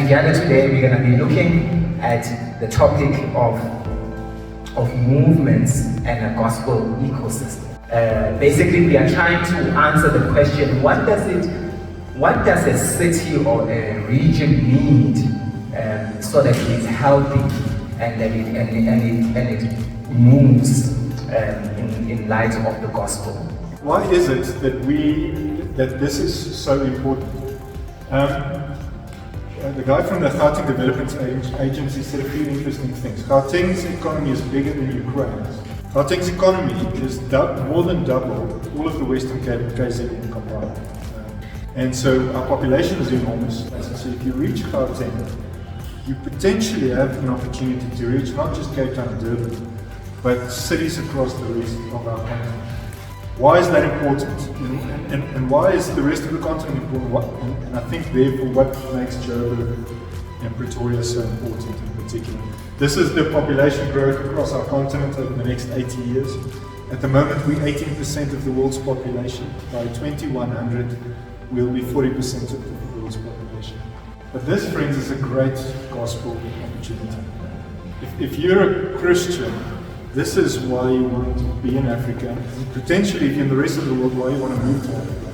together today we're going to be looking at the topic of movements and a gospel ecosystem. Basically, we are trying to answer the question: what does a city or a region need so that it is healthy and that it moves in light of the gospel? Why is it that this is so important? The guy from the Gauteng Development Agency said a few interesting things. Gauteng's economy is bigger than Ukraine's. Gauteng's economy is more than double all of the Western KZN combined. And so our population is enormous. So if you reach Gauteng, you potentially have an opportunity to reach not just Cape Town and Durban, but cities across the rest of our country. Why is that important? And why is the rest of the continent important? And I think therefore what makes Joburg and Pretoria so important in particular. This is the population growth across our continent over the next 80 years. At the moment we're 18% of the world's population. By 2100 we'll be 40% of the world's population. But this, friends, is a great gospel opportunity. If you're a Christian, this is why you want to be in Africa. Potentially, if you're in the rest of the world, why you want to move to Africa.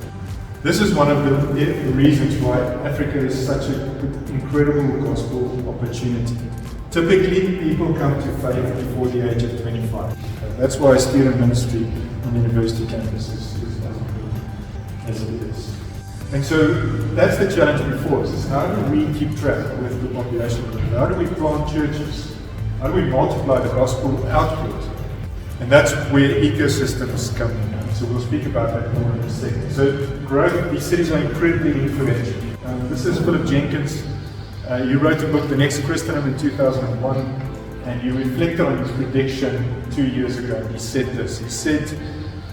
This is one of the reasons why Africa is such an incredible gospel opportunity. Typically, people come to faith before the age of 25. That's why student ministry on university campuses is as it is. And so that's the challenge before us, is how do we keep track with the population growth? How do we plant churches? How do we multiply the gospel output? And that's where ecosystems come in. So we'll speak about that more in a second. So growth, these cities are incredibly influential. This is Philip Jenkins. You wrote a book, The Next Christendom, in 2001, and you reflected on his prediction 2 years ago. He said this, he said,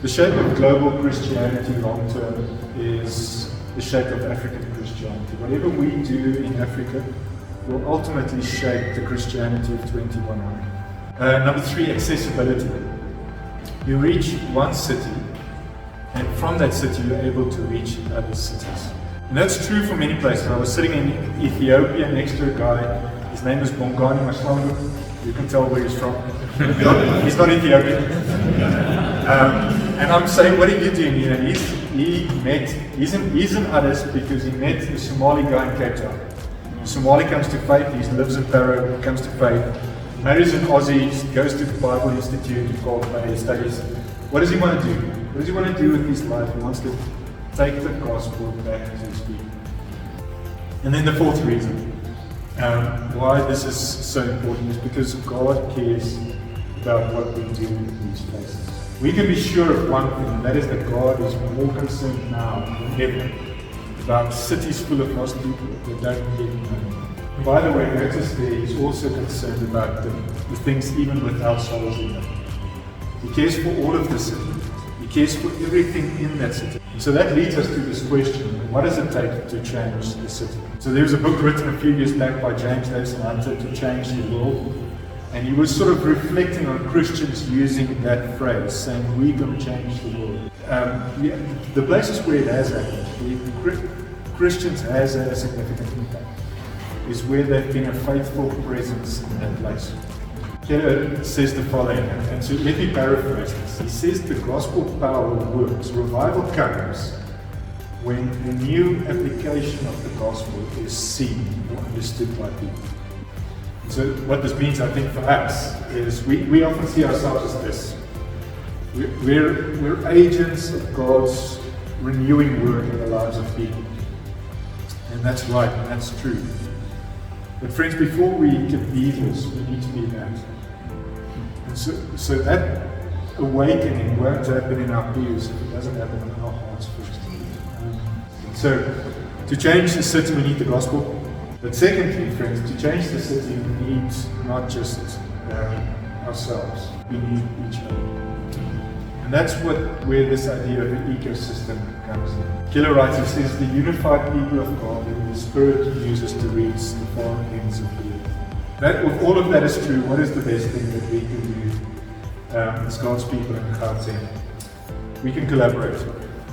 the shape of global Christianity long term is the shape of African Christianity. Whatever we do in Africa will ultimately shape the Christianity of 2100. Number 3, accessibility. You reach one city, and from that city you're able to reach other cities. And that's true for many places. I was sitting in Ethiopia next to a guy, his name is Bongani Maswangu. You can tell where he's from. He's not Ethiopian. And I'm saying, what are you doing? You know, he's in Addis because he met the Somali guy in Cape Town. Somali comes to faith, he lives in Paro, comes to faith, marries an Aussie, goes to the Bible Institute, he studies. What does he want to do? What does he want to do with his life? He wants to take the gospel back to his people. And then the fourth reason why this is so important is because God cares about what we do in these places. We can be sure of one thing, and that is that God is more concerned now than ever about cities full of lost people that don't yet know. By the way, notice there he's also concerned about the things even without souls in them. He cares for all of the city. He cares for everything in that city. So that leads us to this question: what does it take to change the city? So there was a book written a few years back by James Davison Hunter, To Change the World. And he was sort of reflecting on Christians using that phrase, saying, we're going to change the world. The places where it has happened, where Christians has had a significant impact, is where they've been a faithful presence in that place. Keller says the following, and so let me paraphrase this. He says the gospel power works. Revival comes when a new application of the gospel is seen or understood by people. So what this means, I think, for us is we often see ourselves as this. We're agents of God's renewing work in the lives of people. And that's right, and that's true. But friends, before we can be this, we need to be that. And so that awakening won't happen in our pews if it doesn't happen in our hearts first. So to change the city, we need the gospel. But secondly, friends, to change the city, we need not just ourselves, we need each other. And that's where this idea of an ecosystem comes in. Keller writes, he says, the unified people of God who the Spirit uses to reach the far ends of the earth. If all of that is true, what is the best thing that we can do as God's people in Gauteng? We can collaborate.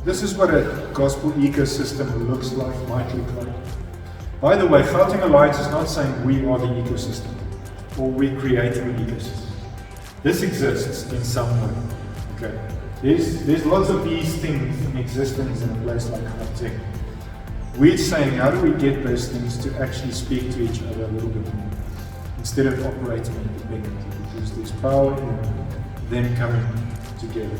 This is what a gospel ecosystem looks like, might look like. By the way, Gauteng Alliance is not saying we are the ecosystem or we're creating the ecosystem. This exists in some way. Okay. There's lots of these things in existence in a place like Gauteng. We're saying, how do we get those things to actually speak to each other a little bit more instead of operating independently, because there's power in them coming together.